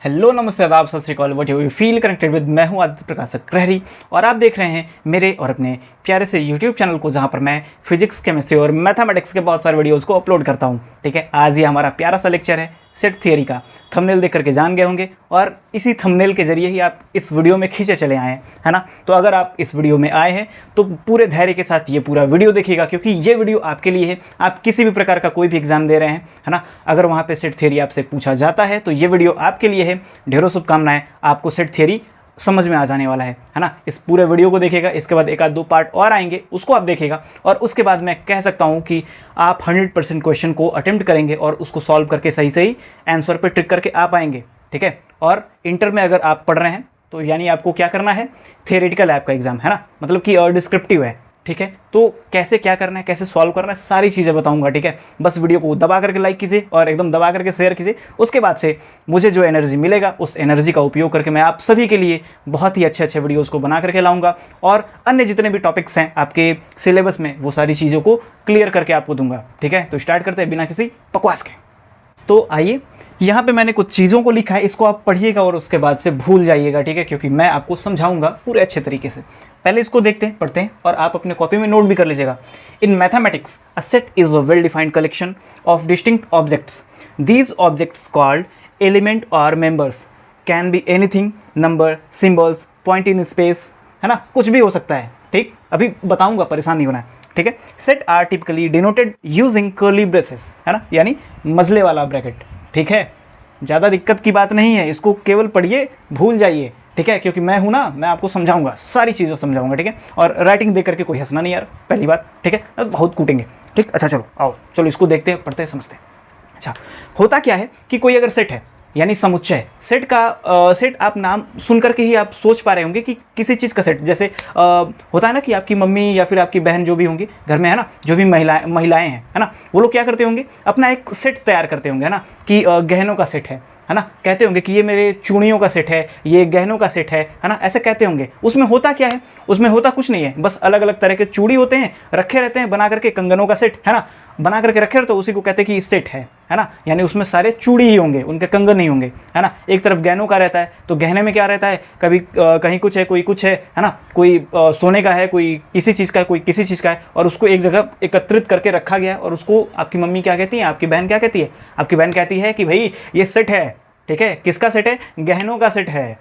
Hello नमस्ते आदाब सत श्री अकाल what you feel connected with मैं हूं आदित्य प्रकाश सक्रेहरी और आप देख रहे हैं मेरे और अपने प्यारे से यूट्यूब चैनल को जहां पर मैं फिजिक्स केमिस्ट्री और मैथमेटिक्स के बहुत सारे वीडियोस को अपलोड करता हूं। ठीक है, आज ये हमारा प्यारा सा लेक्चर है सेट थियरी का। थंबनेल देख करके जान गए होंगे और इसी थंबनेल के जरिए ही आप इस वीडियो में खींचे चले आए हैं, है ना। तो अगर आप इस वीडियो में आए हैं तो पूरे धैर्य के साथ ये पूरा वीडियो देखिएगा, क्योंकि ये वीडियो आपके लिए है। आप किसी भी प्रकार का कोई भी एग्जाम दे रहे हैं, है ना, अगर वहाँ पे सेट थियरी आपसे पूछा जाता है तो ये वीडियो आपके लिए है। ढेरों शुभकामनाएं, आपको सेट थियरी समझ में आ जाने वाला है ना। इस पूरे वीडियो को देखिएगा, इसके बाद एक आध दो पार्ट और आएंगे, उसको आप देखिएगा और उसके बाद मैं कह सकता हूं कि आप 100% क्वेश्चन को अटेम्प्ट करेंगे और उसको सॉल्व करके सही सही आंसर पे ट्रिक करके आ पाएंगे। ठीक है, और इंटर में अगर आप पढ़ रहे हैं तो यानी आपको क्या करना है, थियोरेटिकल है आपका एग्जाम, है ना, मतलब कि डिस्क्रिप्टिव है। ठीक है, तो कैसे क्या करना है, कैसे सॉल्व करना है, सारी चीज़ें बताऊंगा। ठीक है, बस वीडियो को दबा करके लाइक कीजिए और एकदम दबा करके शेयर कीजिए। उसके बाद से मुझे जो एनर्जी मिलेगा उस एनर्जी का उपयोग करके मैं आप सभी के लिए बहुत ही अच्छे अच्छे वीडियोस को बना करके लाऊंगा और अन्य जितने भी टॉपिक्स हैं आपके सिलेबस में वो सारी चीज़ों को क्लियर करके आपको दूंगा। ठीक है, तो स्टार्ट करते हैं बिना किसी बकवास के। तो आइए, यहाँ पे मैंने कुछ चीज़ों को लिखा है, इसको आप पढ़िएगा और उसके बाद से भूल जाइएगा। ठीक है, क्योंकि मैं आपको समझाऊंगा पूरे अच्छे तरीके से। पहले इसको देखते हैं, पढ़ते हैं और आप अपने कॉपी में नोट भी कर लीजिएगा। In mathematics a set is a well defined collection of distinct objects. These objects called element और members can be anything, number, symbols, point in space, है ना, कुछ भी हो सकता है। ठीक, अभी बताऊंगा, परेशान नहीं होना है। ठीक है, set are typically denoted using curly braces, है ना, यानी मजले वाला ब्रैकेट। ठीक है, ज़्यादा दिक्कत की बात नहीं है, इसको केवल पढ़िए, भूल जाइए। ठीक है, क्योंकि मैं हूं ना, मैं आपको समझाऊंगा, सारी चीज़ें समझाऊंगा। ठीक है, और राइटिंग देख करके कोई हंसना नहीं यार, पहली बात। ठीक है, बहुत कूटेंगे। ठीक, अच्छा चलो आओ, चलो इसको देखते हैं, पढ़ते हैं, समझते हैं। अच्छा, होता क्या है कि कोई अगर सेट है यानी समुच्चय, सेट का सेट आप नाम सुन करके ही आप सोच पा रहे होंगे कि किसी चीज़ का सेट, जैसे होता है ना कि आपकी मम्मी या फिर आपकी बहन जो भी होंगी घर में, है ना, जो भी महिलाएं हैं, है ना, वो लोग क्या करते होंगे, अपना एक सेट तैयार करते होंगे, है ना, कि गहनों का सेट है ना, कहते होंगे कि ये मेरे चूड़ियों का सेट है, ये गहनों का सेट है ना, ऐसे कहते होंगे। उसमें होता क्या है, उसमें होता कुछ नहीं है, बस अलग अलग तरह के चूड़ी होते हैं, रखे रहते हैं बना करके, कंगनों का सेट, है ना, बना करके रखे, तो उसी को कहते हैं कि सेट है ना, यानी उसमें सारे चूड़ी ही होंगे, उनके कंगन नहीं होंगे, है ना। एक तरफ गहनों का रहता है, तो गहने में क्या रहता है, कभी कहीं कुछ है, कोई कुछ है ना, कोई सोने का है, कोई किसी चीज़ का है, कोई किसी चीज़ का है, और उसको एक जगह एकत्रित करके रखा गया है। और उसको आपकी मम्मी क्या कहती है, आपकी बहन क्या कहती है, आपकी बहन कहती है कि भाई ये सेट है। ठीक है, किसका सेट है, गहनों का सेट है।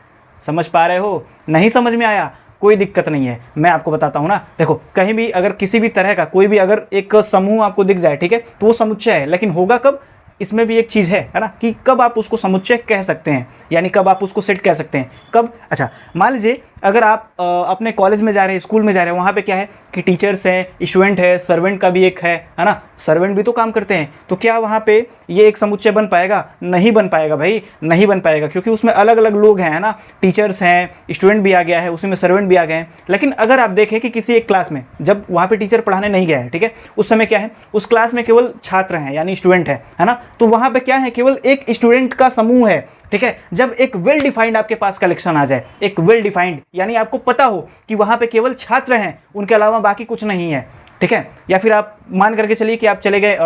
समझ पा रहे हो, नहीं समझ में आया, कोई दिक्कत नहीं है, मैं आपको बताता हूँ ना। देखो, कहीं भी अगर किसी भी तरह का कोई भी अगर एक समूह आपको दिख जाए, ठीक है, तो वो समुच्चय है, लेकिन होगा कब, इसमें भी एक चीज़ है ना, कि कब आप उसको समुच्चय कह सकते हैं, यानी कब आप उसको सेट कह सकते हैं, कब। अच्छा, मान लीजिए अगर आप अपने कॉलेज में जा रहे हैं, स्कूल में जा रहे हैं, वहाँ पे क्या है कि टीचर्स हैं, स्टूडेंट है, सर्वेंट का भी एक है ना, सर्वेंट भी तो काम करते हैं, तो क्या वहाँ पे ये एक समुच्चय बन पाएगा, नहीं बन पाएगा भाई, नहीं बन पाएगा, क्योंकि उसमें अलग अलग लोग हैं, है ना, टीचर्स हैं, स्टूडेंट भी आ गया है, उसी में सर्वेंट भी आ गए हैं। लेकिन अगर आप देखें कि किसी एक क्लास में जब वहाँ पे टीचर पढ़ाने नहीं गया है, ठीक है, उस समय क्या है, उस क्लास में केवल छात्र हैं यानी स्टूडेंट है ना, तो वहाँ पे क्या है, केवल एक स्टूडेंट का समूह है। ठीक है, जब एक वेल डिफाइंड आपके पास कलेक्शन आ जाए, एक वेल डिफाइंड यानी आपको पता हो कि वहां पे केवल छात्र हैं, उनके अलावा बाकी कुछ नहीं है। ठीक है, या फिर आप मान करके चलिए कि आप चले गए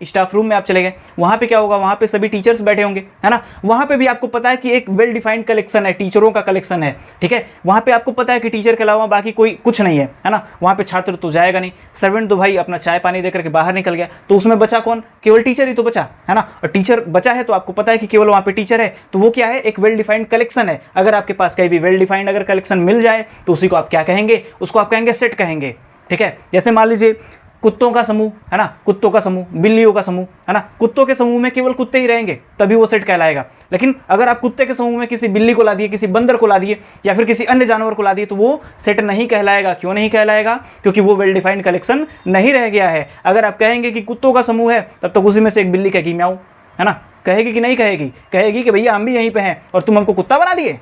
स्टाफ रूम में, आप चले गए, वहां पे क्या होगा, वहां पे सभी टीचर्स बैठे होंगे, है ना, वहां पे भी आपको पता है कि एक वेल डिफाइंड कलेक्शन है, टीचरों का कलेक्शन है। ठीक है, वहां पे आपको पता है कि टीचर के अलावा बाकी कोई कुछ नहीं है ना, वहां पे छात्र तो जाएगा नहीं, सर्वेंट तो भाई अपना चाय पानी देकर के बाहर निकल गया, तो उसमें बचा कौन, केवल टीचर ही तो बचा, है ना। और टीचर बचा है तो आपको पता है कि केवल वहां पे टीचर है, तो वो क्या है, एक वेल डिफाइंड कलेक्शन है। अगर आपके पास कहीं भी वेल डिफाइंड अगर कलेक्शन मिल जाए तो उसी को आप क्या कहेंगे, उसको आप कहेंगे सेट कहेंगे। ठीक है, जैसे मान लीजिए कुत्तों का समूह, है ना, कुत्तों का समूह, बिल्लियों का समूह, है ना, कुत्तों के समूह में केवल कुत्ते ही रहेंगे, तभी वो सेट कहलाएगा। लेकिन अगर आप कुत्ते के समूह में किसी बिल्ली को ला दिए, किसी बंदर को ला दिए, या फिर किसी अन्य जानवर को ला दिए, तो वो सेट नहीं कहलाएगा। क्यों नहीं कहलाएगा, क्योंकि वो वेल डिफाइंड कलेक्शन नहीं रह गया है। अगर आप कहेंगे कि कुत्तों का समूह है, तब तक उसी में से एक बिल्ली कहेगी म्याऊं, है ना, कहेगी कि नहीं कहेगी, कहेगी कि भैया हम भी यहीं पे हैं और तुम हमको कुत्ता बना दिए।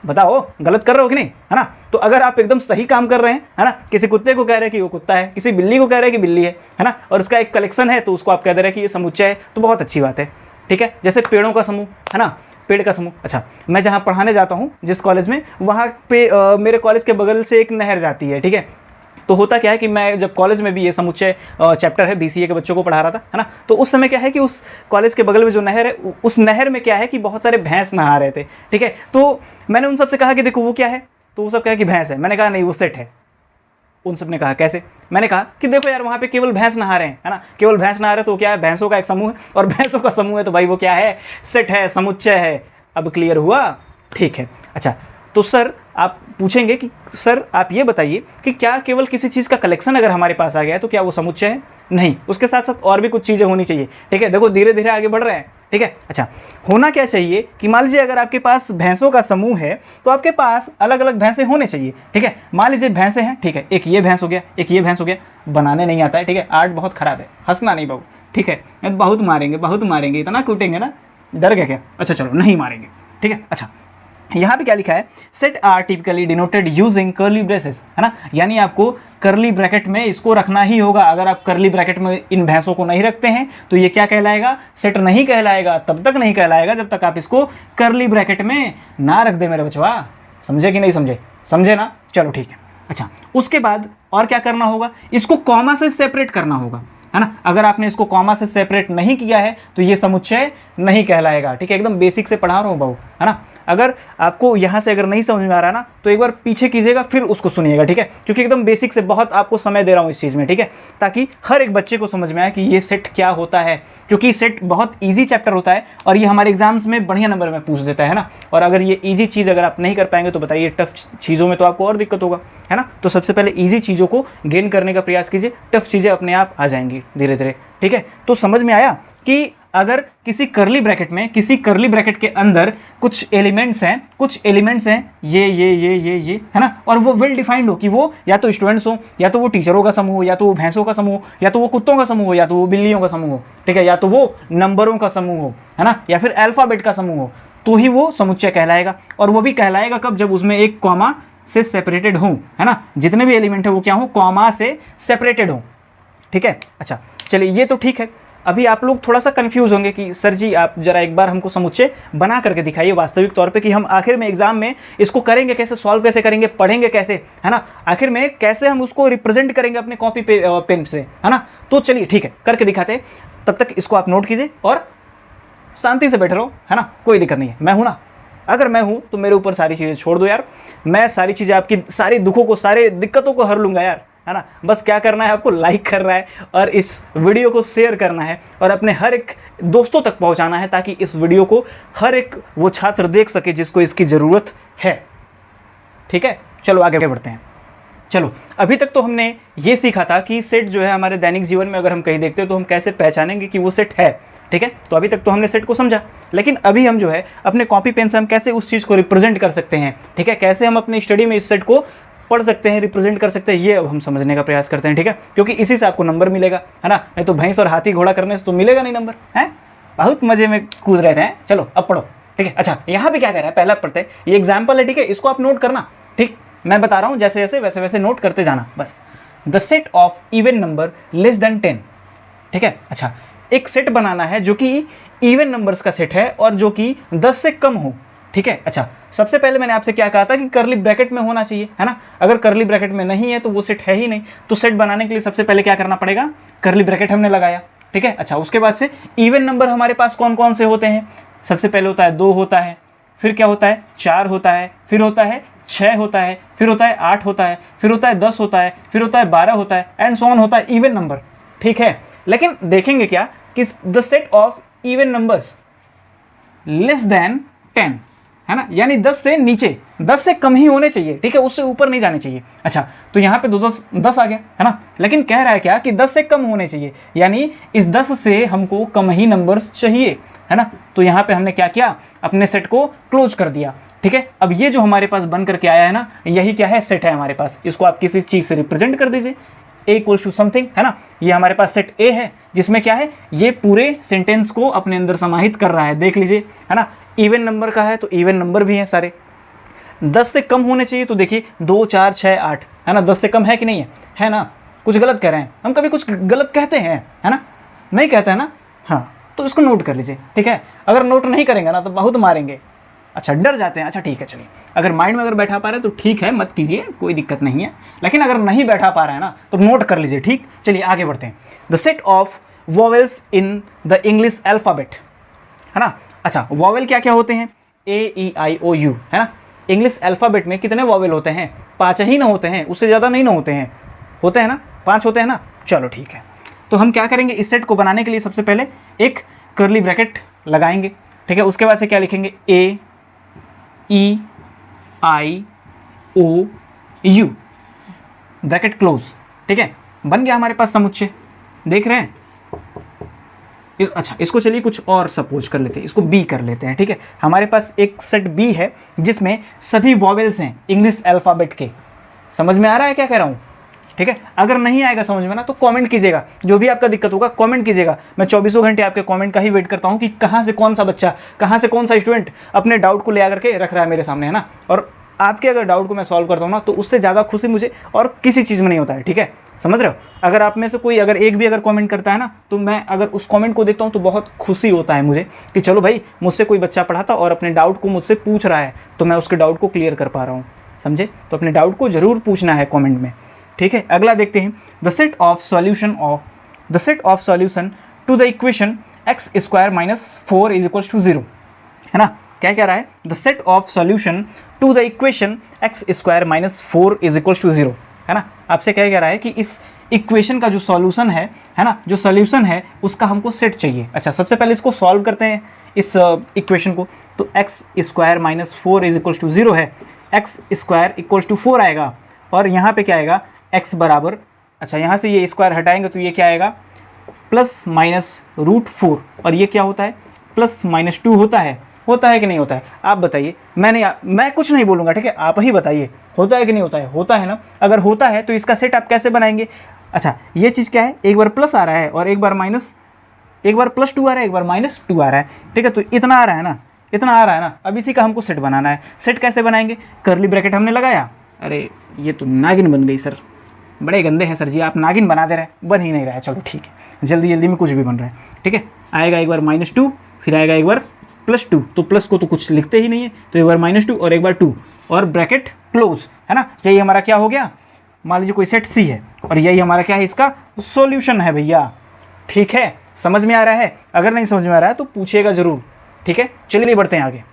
बताओ गलत कर रहे हो कि नहीं, है ना। तो अगर आप एकदम सही काम कर रहे हैं, है ना, किसी कुत्ते को कह रहे हैं कि वो कुत्ता है, किसी बिल्ली को कह रहे हैं कि बिल्ली है ना, और उसका एक कलेक्शन है, तो उसको आप कह दे रहे हैं कि ये समुच्चय है, तो बहुत अच्छी बात है। ठीक है, जैसे पेड़ों का समूह, है ना, पेड़ का समूह। अच्छा, मैं जहाँ पढ़ाने जाता हूँ जिस कॉलेज में, वहाँ पे मेरे कॉलेज के बगल से एक नहर जाती है। ठीक है, तो होता क्या है कि मैं जब कॉलेज में भी ये समुच्चय चैप्टर है BCA के बच्चों को पढ़ा रहा था, है ना, तो उस समय क्या है कि उस कॉलेज के बगल में जो नहर है, उस नहर में क्या है कि बहुत सारे भैंस नहा रहे थे, ठीक है। तो मैंने उन सबसे कहा कि देखो वो क्या है, तो वो सब कहा कि भैंस है। मैंने कहा नहीं वो सेट है। उन सब ने कहा कैसे? मैंने कहा कि देखो यार वहाँ पे केवल भैंस नहा रहे हैं, है ना, केवल भैंस नहा रहे हैं, तो क्या है, भैंसों का एक समूह है, और भैंसों का समूह है तो भाई वो क्या है, सेट है, समुच्चय है। अब क्लियर हुआ? ठीक है। अच्छा, तो सर आप पूछेंगे कि सर आप ये बताइए कि क्या केवल किसी चीज़ का कलेक्शन अगर हमारे पास आ गया है तो क्या वो समुच्चय है? नहीं, उसके साथ साथ और भी कुछ चीज़ें होनी चाहिए, ठीक है। देखो धीरे धीरे आगे बढ़ रहे हैं, ठीक है। अच्छा, होना क्या चाहिए कि मान लीजिए अगर आपके पास भैंसों का समूह है तो आपके पास अलग अलग भैंसें होने चाहिए, ठीक है। मान लीजिए भैंसें हैं, ठीक है, एक ये भैंस हो गया, एक ये भैंस हो गया। बनाने नहीं आता है, ठीक है, आर्ट बहुत ख़राब है, हंसना नहीं बाबू, ठीक है, बहुत मारेंगे, बहुत मारेंगे, इतना कूटेंगे ना, डर गया क्या? अच्छा चलो नहीं मारेंगे, ठीक है। अच्छा, यहाँ पे क्या लिखा है, set are typically denoted using curly braces, है ना, यानी आपको कर्ली ब्रैकेट में इसको रखना ही होगा। अगर आप कर्ली ब्रैकेट में इन भैंसों को नहीं रखते हैं तो ये क्या कहलाएगा, सेट नहीं कहलाएगा। तब तक नहीं कहलाएगा जब तक आप इसको कर्ली ब्रैकेट में ना रख दे मेरे बचवा। समझे कि नहीं समझे? समझे ना, चलो ठीक है। अच्छा, उसके बाद और क्या करना होगा, इसको कॉमा से सेपरेट करना होगा, है ना। अगर आपने इसको कॉमा से सेपरेट नहीं किया है तो ये समुच्चय नहीं कहलाएगा, ठीक है। एकदम बेसिक से पढ़ा रहा हूँ बाबू, है ना। अगर आपको यहाँ से अगर नहीं समझ में आ रहा ना तो एक बार पीछे कीजिएगा फिर उसको सुनिएगा, ठीक है, क्योंकि एकदम बेसिक से बहुत आपको समय दे रहा हूँ इस चीज़ में, ठीक है, ताकि हर एक बच्चे को समझ में आए कि ये सेट क्या होता है। क्योंकि सेट बहुत ईजी चैप्टर होता है और ये हमारे एग्जाम्स में बढ़िया नंबर में पूछ देता है ना। और अगर ये ईजी चीज़ अगर आप नहीं कर पाएंगे तो बताइए टफ चीज़ों में तो आपको और दिक्कत होगा, है ना। तो सबसे पहले ईजी चीज़ों को गेन करने का प्रयास कीजिए, टफ चीज़ें अपने आप आ जाएंगी धीरे धीरे, ठीक है। तो समझ में आया कि अगर किसी कर्ली ब्रैकेट में, किसी कर्ली ब्रैकेट के अंदर कुछ एलिमेंट्स हैं, ये, है ना, और वो वेल डिफाइंड हो कि वो या तो स्टूडेंट्स हो, या तो वो टीचरों का समूह हो, या तो वो भैंसों का समूह हो, या तो वो कुत्तों का समूह हो, या तो वो बिल्लियों का समूह हो, ठीक है, या तो वो नंबरों का समूह हो, है ना, या फिर अल्फाबेट का समूह हो, तो ही वो समुच्चय कहलाएगा। और वो भी कहलाएगा कब, जब उसमें एक कॉमा से सेपरेटेड हो, है ना। जितने भी एलिमेंट है वो क्या हो, कॉमा से सेपरेटेड हो, ठीक है। अच्छा चलिए, ये तो ठीक है। अभी आप लोग थोड़ा सा कंफ्यूज होंगे कि सर जी आप जरा एक बार हमको समुच्चय बना करके दिखाइए वास्तविक तौर पे कि हम आखिर में एग्जाम में इसको करेंगे कैसे, सॉल्व कैसे करेंगे, पढ़ेंगे कैसे, है ना, आखिर में कैसे हम उसको रिप्रेजेंट करेंगे अपने कॉपी पे पेन से, है ना। तो चलिए ठीक है, करके दिखाते हैं। तब तक इसको आप नोट कीजिए और शांति से बैठे रहो, है ना, कोई दिक्कत नहीं है। मैं हूँ ना, अगर मैं हूँ तो मेरे ऊपर सारी चीज़ें छोड़ दो यार, मैं सारी चीज़ें आपकी सारी दुखों को, सारे दिक्कतों को हर लूँगा यार, है ना। बस क्या करना है आपको, लाइक करना है और इस वीडियो को शेयर करना है और अपने हर एक दोस्तों तक पहुंचाना है, ताकि इस वीडियो को हर एक वो छात्र देख सके जिसको इसकी ज़रूरत है, ठीक है। चलो आगे बढ़ते हैं। चलो, अभी तक तो हमने ये सीखा था कि सेट जो है हमारे दैनिक जीवन में अगर हम कहीं देखते हैं तो हम कैसे पहचानेंगे कि वो सेट है, ठीक है। तो अभी तक तो हमने सेट को समझा, लेकिन अभी हम जो है अपने कॉपी पेन से हम कैसे उस चीज़ को रिप्रेजेंट कर सकते हैं, ठीक है, कैसे हम अपनी स्टडी में इस सेट को पढ़ सकते हैं, रिप्रेजेंट कर सकते हैं, ये अब हम समझने का प्रयास करते हैं, ठीक है। क्योंकि इसी से आपको नंबर मिलेगा, है ना, नहीं तो भैंस और हाथी घोड़ा करने से तो मिलेगा नहीं नंबर, है। बहुत मजे में कूद रहे थे। चलो अब पढ़ो, ठीक है। अच्छा, यहाँ पे क्या कह रहा है, पहला पढ़ते हैं, ये एग्जाम्पल है, ठीक है, इसको आप नोट करना, ठीक, मैं बता रहा हूँ जैसे जैसे वैसे वैसे नोट करते जाना बस। The set of even number less than 10, ठीक है। अच्छा, एक सेट बनाना है जो कि इवन नंबर्स का सेट है और जो कि 10 से कम हो, ठीक है। अच्छा, सबसे पहले मैंने आपसे क्या कहा था कि कर्ली ब्रैकेट में होना चाहिए, है ना। अगर कर्ली ब्रैकेट में नहीं है तो वो सेट है ही नहीं। तो सेट बनाने के लिए सबसे पहले क्या करना पड़ेगा, कर्ली ब्रैकेट हमने लगाया, ठीक है। अच्छा, उसके बाद से इवन नंबर हमारे पास कौन कौन से होते हैं, सबसे पहले होता है 2 होता है, फिर क्या होता है 4 होता है, फिर होता है 6 होता है, फिर होता है 8 होता है, फिर होता है 10 होता है, फिर होता है 12 होता है, एंड सो ऑन होता है इवन नंबर, ठीक है। लेकिन देखेंगे क्या कि the set of even numbers less than 10, है ना, यानी 10 से नीचे, 10 से कम ही होने चाहिए, ठीक है, उससे ऊपर नहीं जाने चाहिए। अच्छा, तो यहाँ पे 10 आ गया, है ना, लेकिन कह रहा है क्या कि 10 से कम होने चाहिए, यानी इस 10 से हमको कम ही नंबर्स चाहिए, है ना। तो यहाँ पे हमने क्या किया, अपने सेट को क्लोज कर दिया, ठीक है। अब ये जो हमारे पास बन करके आया है ना, यही क्या है, सेट है हमारे पास। इसको आप किसी चीज़ से रिप्रेजेंट कर दीजिए, ए इक्वल टू समथिंग, है ना। ये हमारे पास सेट ए है जिसमें क्या है, ये पूरे सेंटेंस को अपने अंदर समाहित कर रहा है, देख लीजिए, है ना। इवन नंबर का है तो इवन नंबर भी है सारे। 10 से कम होने चाहिए तो देखिए 2 4 6 8, है ना। 10 से कम है कि नहीं है, है ना। कुछ गलत कह रहे हैं हम, कभी कुछ गलत कहते हैं, है ना, नहीं कहते हैं ना, हाँ। तो इसको नोट कर लीजिए, ठीक है। अगर नोट नहीं करेंगे ना तो बहुत मारेंगे, अच्छा डर जाते हैं, अच्छा ठीक है चलिए, अगर माइंड में अगर बैठा पा रहे हैं तो ठीक है, मत कीजिए, कोई दिक्कत नहीं है, लेकिन अगर नहीं बैठा पा रहा है ना तो नोट कर लीजिए, ठीक। चलिए आगे बढ़ते हैं। The set of vowels in the English alphabet, है ना। अच्छा वॉवेल क्या क्या होते हैं, A E I O U, है ना। इंग्लिश अल्फ़ाबेट में कितने वॉवेल होते हैं, 5 ही ना होते हैं, उससे ज़्यादा नहीं ना होते हैं, होते हैं ना, 5 होते हैं ना। चलो ठीक है, तो हम क्या करेंगे, इस सेट को बनाने के लिए सबसे पहले एक कर्ली ब्रैकेट लगाएंगे, ठीक है। उसके बाद से क्या लिखेंगे, A E I O U, bracket close, ठीक है। बन गया हमारे पास समुच्चय, देख रहे हैं। अच्छा इसको चलिए कुछ और सपोज कर लेते हैं, इसको बी कर लेते हैं, ठीक है। हमारे पास एक सेट बी है जिसमें सभी वॉवेल्स हैं इंग्लिश अल्फ़ाबेट के। समझ में आ रहा है क्या कह रहा हूँ, ठीक है। अगर नहीं आएगा समझ में ना तो कमेंट कीजिएगा, जो भी आपका दिक्कत होगा कमेंट कीजिएगा। मैं 24 घंटे आपके कमेंट का ही वेट करता हूँ कि कहाँ से कौन सा बच्चा, कहाँ से कौन सा स्टूडेंट अपने डाउट को ले आकर के रख रहा है मेरे सामने, है ना। और आपके अगर डाउट को मैं सॉल्व करता हूँ ना तो उससे ज़्यादा खुशी मुझे और किसी चीज़ में नहीं होता है, ठीक है। समझ रहे हो। अगर आप में से कोई अगर एक भी अगर कमेंट करता है ना तो मैं अगर उस कमेंट को देखता हूँ तो बहुत खुशी होता है मुझे कि चलो भाई मुझसे कोई बच्चा पढ़ा था और अपने डाउट को मुझसे पूछ रहा है तो मैं उसके डाउट को क्लियर कर पा रहा हूँ, समझे। तो अपने डाउट को ज़रूर पूछना है कमेंट में, ठीक है। अगला देखते हैं, the set of solution to the equation x² - 4 = 0, है ना। क्या कह रहा है, the set of solution to the equation x² - 4 = 0, है ना। आपसे क्या कह रहा है कि इस इक्वेशन का जो सॉल्यूशन है ना, जो सॉल्यूशन है उसका हमको सेट चाहिए। अच्छा सबसे पहले इसको सॉल्व करते हैं इस इक्वेशन को। तो x² - 4 = 0 है, x² = 4 आएगा और यहाँ पे क्या आएगा, x बराबर, अच्छा यहाँ से ये स्क्वायर हटाएंगे तो ये क्या आएगा, +-√4, और ये क्या होता है, +-2 होता है कि नहीं होता है, आप बताइए। मैं कुछ नहीं बोलूँगा, ठीक है, आप ही बताइए होता है कि नहीं होता है। होता है ना। अगर होता है तो इसका सेट आप कैसे बनाएंगे। अच्छा ये चीज़ क्या है, एक बार प्लस आ रहा है और एक बार +2 आ रहा है, एक बार -2 आ रहा है, ठीक है। तो इतना आ रहा है ना, इतना आ रहा है ना। अब इसी का हमको सेट बनाना है। सेट कैसे बनाएंगे, कर्ली ब्रैकेट हमने लगाया, अरे ये तो नागिन बन गई सर, बड़े गंदे हैं सर जी, आप नागिन बना दे रहे हैं, बन ही नहीं रहा है। चलो ठीक है, जल्दी जल्दी में कुछ भी बन रहा है, ठीक है। आएगा एक बार -2, फिर आएगा एक बार +2, तो प्लस को तो कुछ लिखते ही नहीं है, तो एक बार -2 और एक बार 2 और ब्रैकेट क्लोज, है ना। यही हमारा क्या हो गया, मान लीजिए कोई सेट सी है और यही हमारा क्या है, इसका सॉल्यूशन है भैया, ठीक है। समझ में आ रहा है, अगर नहीं समझ में आ रहा है तो पूछिएगा ज़रूर, ठीक है। चलिए बढ़ते हैं आगे।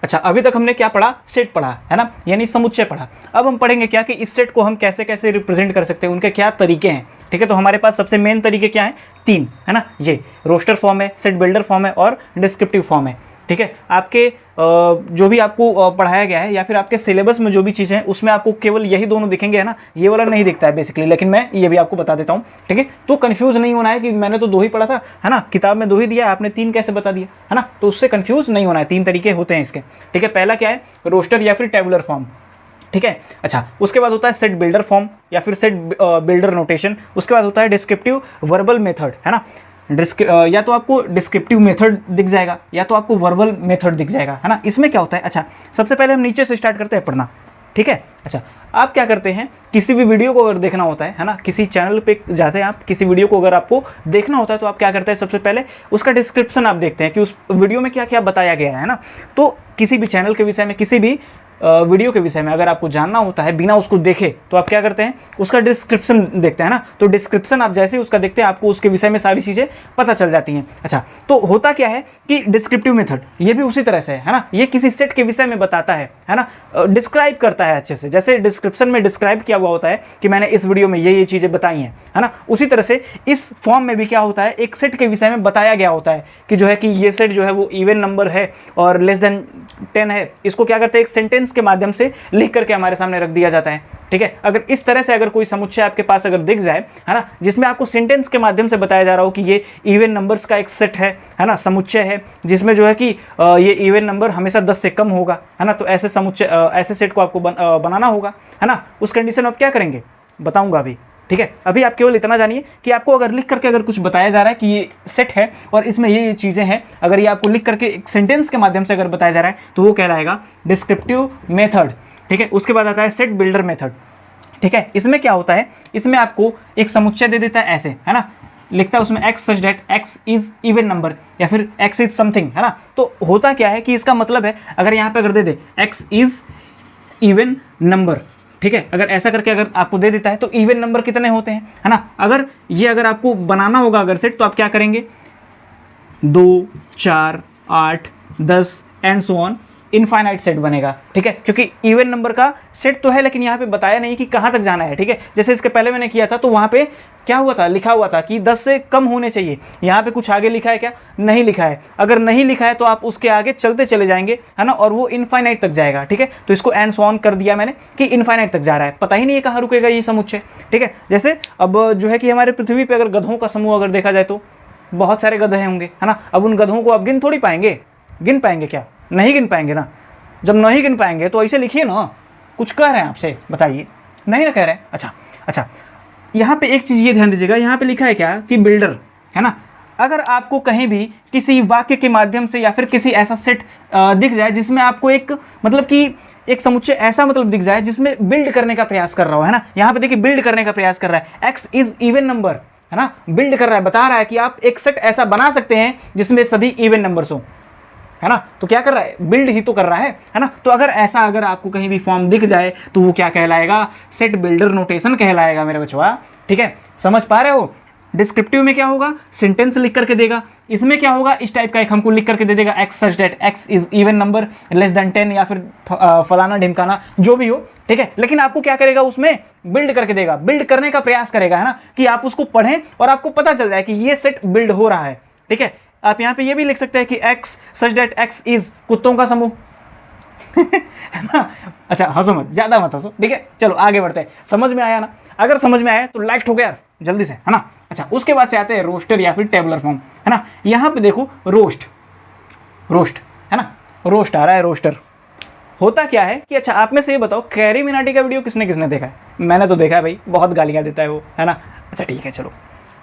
अच्छा अभी तक हमने क्या पढ़ा, सेट पढ़ा, है ना, यानी समुच्चय पढ़ा। अब हम पढ़ेंगे क्या कि इस सेट को हम कैसे कैसे रिप्रेजेंट कर सकते हैं, उनके क्या तरीके हैं, ठीक है। तो हमारे पास सबसे मेन तरीके क्या हैं, 3, है ना। ये रोस्टर फॉर्म है, सेट बिल्डर फॉर्म है और डिस्क्रिप्टिव फॉर्म है, ठीक है। आपके जो भी आपको पढ़ाया गया है या फिर आपके सिलेबस में जो भी चीज़ें हैं उसमें आपको केवल यही दोनों दिखेंगे, है ना। ये वाला नहीं दिखता है बेसिकली, लेकिन मैं ये भी आपको बता देता हूँ, ठीक है। तो कंफ्यूज नहीं होना है कि मैंने तो 2 ही पढ़ा था, है ना, किताब में 2 ही दिया, आपने 3 कैसे बता दिया, है ना। तो उससे कंफ्यूज नहीं होना है। 3 तरीके होते हैं इसके, ठीक है। पहला क्या है, रोस्टर या फिर टेबुलर फॉर्म, ठीक है। अच्छा उसके बाद होता है सेट बिल्डर फॉर्म या फिर सेट बिल्डर नोटेशन। उसके बाद होता है डिस्क्रिप्टिव वर्बल मेथड, है ना। या तो आपको डिस्क्रिप्टिव मेथड दिख जाएगा या तो आपको वर्बल मेथड दिख जाएगा, है ना। इसमें क्या होता है, अच्छा सबसे पहले हम नीचे से स्टार्ट करते हैं पढ़ना, ठीक है। अच्छा आप क्या करते हैं, किसी भी वीडियो को अगर देखना होता है ना, किसी चैनल पे जाते हैं आप, किसी वीडियो को अगर आपको देखना होता है तो आप क्या करते हैं, सबसे पहले उसका डिस्क्रिप्शन आप देखते हैं कि उस वीडियो में क्या क्या बताया गया है ना। तो किसी भी चैनल के विषय में, किसी भी वीडियो के विषय में अगर आपको जानना होता है बिना उसको देखे, तो आप क्या करते हैं, उसका डिस्क्रिप्शन देखते हैं ना। तो डिस्क्रिप्शन आप जैसे ही उसका देखते हैं आपको उसके विषय में सारी चीज़ें पता चल जाती हैं। अच्छा तो होता क्या है कि डिस्क्रिप्टिव मेथड ये भी उसी तरह से है ना, ये किसी सेट के विषय में बताता है ना, डिस्क्राइब करता है अच्छे से। जैसे डिस्क्रिप्शन में डिस्क्राइब किया हुआ होता है कि मैंने इस वीडियो में ये चीज़ें बताई हैं, है ना, उसी तरह से इस फॉर्म में भी क्या होता है, एक सेट के विषय में बताया गया होता है कि जो है कि ये सेट जो है वो इवन नंबर है और <10 है। इसको क्या करते हैं, एक सेंटेंस के माध्यम से लिख करके हमारे सामने रख दिया जाता है, ठीक है। अगर इस तरह से अगर कोई समुच्चय आपके पास अगर दिख जाए, है ना, जिसमें आपको सेंटेंस के माध्यम से बताया जा रहा हो कि ये इवन नंबर्स का एक सेट है ना, समुच्चय है, जिसमें जो है कि ये इवन नंबर हमेशा 10 से कम होगा, है ना, तो ऐसे समुच्चय ऐसे सेट को आपको बनाना होगा, है ना। उस कंडीशन में आप क्या करेंगे बताऊंगा अभी, ठीक है। अभी आप केवल इतना जानिए कि आपको अगर लिख करके अगर कुछ बताया जा रहा है कि ये सेट है और इसमें ये चीज़ें हैं, अगर ये आपको लिख करके एक सेंटेंस के माध्यम से अगर बताया जा रहा है तो वो कहलाएगा डिस्क्रिप्टिव मेथड, ठीक है। उसके बाद आता है सेट बिल्डर मेथड, ठीक है। इसमें क्या होता है, इसमें आपको एक समुच्चय दे देता है ऐसे, है ना, लिखता है उसमें x such that x is even number या फिर x इज समथिंग, है ना। तो होता क्या है कि इसका मतलब है अगर यहाँ पे अगर दे दे x इज इवन नंबर, ठीक है, अगर ऐसा करके अगर आपको दे देता है तो इवन नंबर कितने होते हैं, है ना। अगर ये अगर आपको बनाना होगा अगर सेट, तो आप क्या करेंगे 2 4 8 10 and so on, infinite set बनेगा, ठीक है, क्योंकि इवन नंबर का सेट तो है लेकिन यहाँ पे बताया नहीं कि कहाँ तक जाना है, ठीक है। जैसे इसके पहले मैंने किया था तो वहाँ पे क्या हुआ था, लिखा हुआ था कि 10 से कम होने चाहिए। यहाँ पे कुछ आगे लिखा है क्या, नहीं लिखा है। अगर नहीं लिखा है तो आप उसके आगे चलते चले जाएंगे, है ना, और वो इनफाइनाइट तक जाएगा, ठीक है। तो इसको एंड सो ऑन कर दिया मैंने कि इनफाइनाइट तक जा रहा है, पता ही नहीं है कहाँ रुकेगा ये समुच्चय, ठीक है। जैसे अब जो है कि हमारे पृथ्वी पर अगर गधों का समूह अगर देखा जाए तो बहुत सारे गधे होंगे, है ना। अब उन गधों को आप गिन थोड़ी पाएंगे, गिन पाएंगे क्या, नहीं गिन पाएंगे ना। जब नहीं गिन पाएंगे तो ऐसे लिखिए ना, कुछ कह रहे हैं आपसे, बताइए, नहीं ना कह रहे हैं। अच्छा, यहाँ पे एक चीज़ ये ध्यान दीजिएगा, यहाँ पे लिखा है क्या कि बिल्डर, है ना। अगर आपको कहीं भी किसी वाक्य के माध्यम से या फिर किसी ऐसा सेट दिख जाए जिसमें आपको एक मतलब कि एक समुच्चय ऐसा मतलब दिख जाए जिसमें बिल्ड करने का प्रयास कर रहा हो, है ना। यहाँ पे देखिए बिल्ड करने का प्रयास कर रहा है, x इज इवन नंबर, है ना, बिल्ड कर रहा है, बता रहा है कि आप एक सेट ऐसा बना सकते हैं जिसमें सभी इवन नंबर्स हो, है ना। तो क्या कर रहा है, बिल्ड ही तो कर रहा है ना। तो अगर ऐसा अगर आपको कहीं भी फॉर्म दिख जाए तो वो क्या कहलाएगा, सेट बिल्डर नोटेशन कहलाएगा मेरे बच्चों, ठीक है। समझ पा रहे हो। डिस्क्रिप्टिव में क्या होगा, सेंटेंस लिख करके देगा, इसमें क्या होगा, इस टाइप का एक हमको लिख करके दे देगा, x such that x is even number less than 10 या फिर फलाना ढिमकाना जो भी हो, ठीक है। लेकिन आपको क्या करेगा, उसमें बिल्ड करके देगा, बिल्ड करने का प्रयास करेगा, है ना, कि आप उसको पढ़ें और आपको पता चल जाए कि ये सेट बिल्ड हो रहा है, ठीक है। आप यहाँ पे ये भी लिख सकते हैं कि x such that x is कुत्तों का समूह है ना। अच्छा हंसो मत, ज़्यादा मत हंसो, ठीक है। चलो आगे बढ़ते हैं, समझ में आया ना। अगर समझ में आया तो लाइक ठोके यार जल्दी से, है ना। अच्छा उसके बाद से आते हैं रोस्टर या फिर टेबलर फॉर्म, है ना। यहाँ पे देखो रोस्ट, है ना, रोस्ट आ रहा है, रोस्टर होता क्या है कि अच्छा आप में से ये बताओ, कैरी मिनाटी का वीडियो किसने किसने देखा है। मैंने तो देखा है भाई, बहुत गालियाँ देता है वो, है ना। अच्छा ठीक है चलो,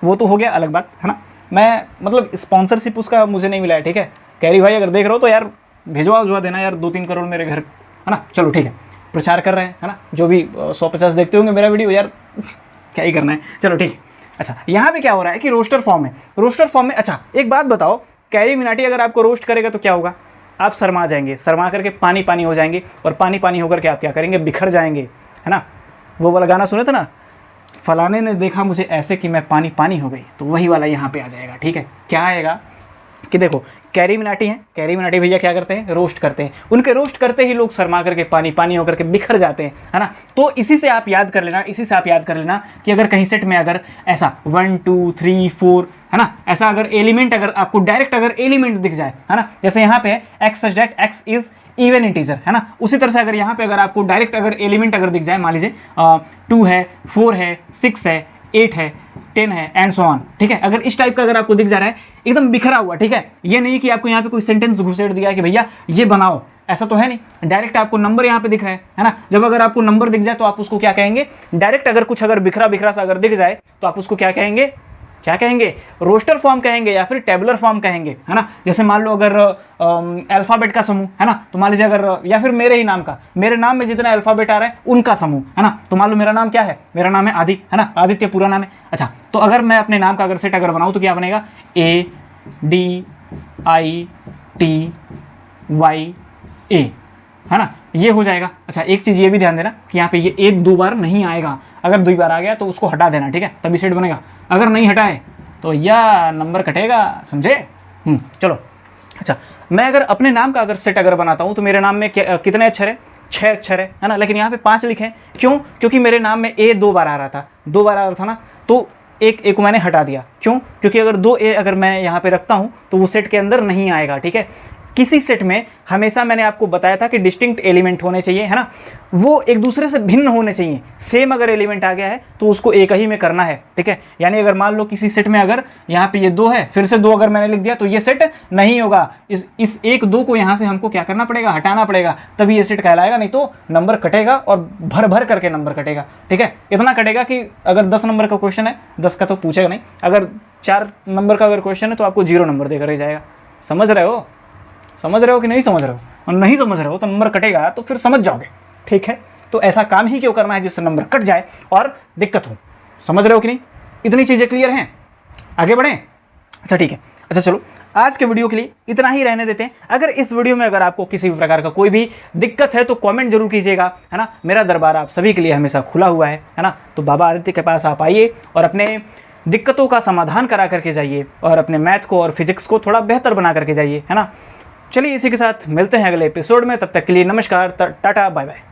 वो तो हो गया अलग बात, है ना। मैं मतलब स्पॉन्सरशिप उसका मुझे नहीं मिला है, ठीक है। कैरी भाई अगर देख रहे हो तो यार भिजवा देना यार 2-3 करोड़ मेरे घर, है ना। चलो ठीक है, प्रचार कर रहे हैं, है ना, जो भी 150 देखते होंगे मेरा वीडियो यार क्या ही करना है, चलो ठीक है। अच्छा यहाँ पे क्या हो रहा है कि रोस्टर फॉर्म है, रोस्टर फॉर्म में। अच्छा एक बात बताओ, कैरी मिनाटी अगर आपको रोस्ट करेगा तो क्या होगा, आप शर्मा जाएंगे, शर्मा करके पानी पानी हो जाएंगे, और पानी पानी होकर के आप क्या करेंगे, बिखर जाएंगे, है ना। वो वाला गाना सुने थे ना, फलाने ने देखा मुझे ऐसे कि मैं पानी पानी हो गई, तो वही वाला यहाँ पे आ जाएगा, ठीक है। क्या आएगा कि देखो कैरी मिनाटी हैं, कैरी मिनाटी भैया क्या करते हैं, रोस्ट करते हैं, उनके रोस्ट करते ही लोग शर्मा करके पानी पानी होकर के बिखर जाते हैं, है ना। तो इसी से आप याद कर लेना, इसी से आप याद कर लेना कि अगर कहीं सेट में अगर ऐसा 1 2 3 4, है ना, ऐसा अगर एलिमेंट अगर आपको डायरेक्ट अगर एलिमेंट दिख जाए, है ना, जैसे यहाँ पे है x such that x is even integer, है ना, उसी तरह से अगर यहाँ पे अगर आपको डायरेक्ट अगर एलिमेंट अगर दिख जाए, मान लीजिए 2 है 4 है 6 है 8 है 10 है एंड सो ऑन, ठीक है। अगर इस टाइप का अगर आपको दिख जा रहा है एकदम बिखरा हुआ, ठीक है, ये नहीं कि आपको यहाँ पे कोई सेंटेंस घुसेड़ दिया है कि भैया ये बनाओ, ऐसा तो है नहीं। डायरेक्ट आपको नंबर यहाँ पे दिख रहा है ना। जब अगर आपको नंबर दिख जाए तो आप उसको क्या कहेंगे, डायरेक्ट अगर कुछ अगर बिखरा बिखरा सा अगर दिख जाए तो आप उसको क्या कहेंगे, क्या कहेंगे, रोस्टर फॉर्म कहेंगे या फिर टेबुलर फॉर्म कहेंगे, है ना। जैसे मान लो अगर अल्फ़ाबेट का समूह, है ना, तो मान लीजिए अगर या फिर मेरे ही नाम का, मेरे नाम में जितना अल्फ़ाबेट आ रहा है उनका समूह, है ना। तो मान लो मेरा नाम क्या है, मेरा नाम है आदि, है ना, आदित्य पूरा नाम है। अच्छा तो अगर मैं अपने नाम का अगर सेट अगर बनाऊँ तो क्या बनेगा, ADITYA, है ना, ये हो जाएगा। अच्छा एक चीज़ ये भी ध्यान देना कि यहाँ पे ये 1-2 बार नहीं आएगा, अगर 2 बार आ गया तो उसको हटा देना, ठीक है, तभी सेट बनेगा। अगर नहीं हटाए तो यह नंबर कटेगा, समझे। चलो अच्छा मैं अगर अपने नाम का अगर सेट अगर बनाता हूँ तो मेरे नाम में कितने अक्षर है, 6 अक्षर है ना, लेकिन यहाँ पे 5 लिखे हैं, क्यों, क्योंकि मेरे नाम में A 2 बार आ रहा था, 2 बार आ रहा था ना, तो एक को मैंने हटा दिया, क्यों, क्योंकि अगर 2 A अगर मैं यहाँ पे रखता हूँ तो वो सेट के अंदर नहीं आएगा, ठीक है। किसी सेट में हमेशा मैंने आपको बताया था कि डिस्टिंक्ट एलिमेंट होने चाहिए, है ना, वो एक दूसरे से भिन्न होने चाहिए। सेम अगर एलिमेंट आ गया है तो उसको एक ही में करना है, ठीक है। यानी अगर मान लो किसी सेट में अगर यहाँ पे ये 2 है, फिर से 2 अगर मैंने लिख दिया तो ये सेट नहीं होगा। इस 1-2 को यहाँ से हमको क्या करना पड़ेगा, हटाना पड़ेगा, तभी ये सेट कहलाएगा, नहीं तो नंबर कटेगा और भर भर करके नंबर कटेगा, ठीक है। इतना कटेगा कि अगर 10 नंबर का क्वेश्चन है, 10 का तो पूछेगा नहीं, अगर 4 नंबर का अगर क्वेश्चन है तो आपको 0 नंबर देकर ही जाएगा। समझ रहे हो, समझ रहे हो कि नहीं समझ रहे हो, और नहीं समझ रहे हो तो नंबर कटेगा तो फिर समझ जाओगे, ठीक है। तो ऐसा काम ही क्यों करना है जिससे नंबर कट जाए और दिक्कत हो, समझ रहे हो कि नहीं, इतनी चीज़ें क्लियर हैं। आगे बढ़ें? अच्छा ठीक है। अच्छा चलो, आज के वीडियो के लिए इतना ही रहने देते हैं। अगर इस वीडियो में अगर आपको किसी भी प्रकार का कोई भी दिक्कत है तो कमेंट जरूर कीजिएगा, है ना। मेरा दरबार आप सभी के लिए हमेशा खुला हुआ है ना। तो बाबा आदित्य के पास आप आइए और अपने दिक्कतों का समाधान करा करके जाइए और अपने मैथ को और फिजिक्स को थोड़ा बेहतर बना करके जाइए, है ना। चलिए इसी के साथ मिलते हैं अगले एपिसोड में। तब तक के लिए नमस्कार, टाटा, बाय बाय।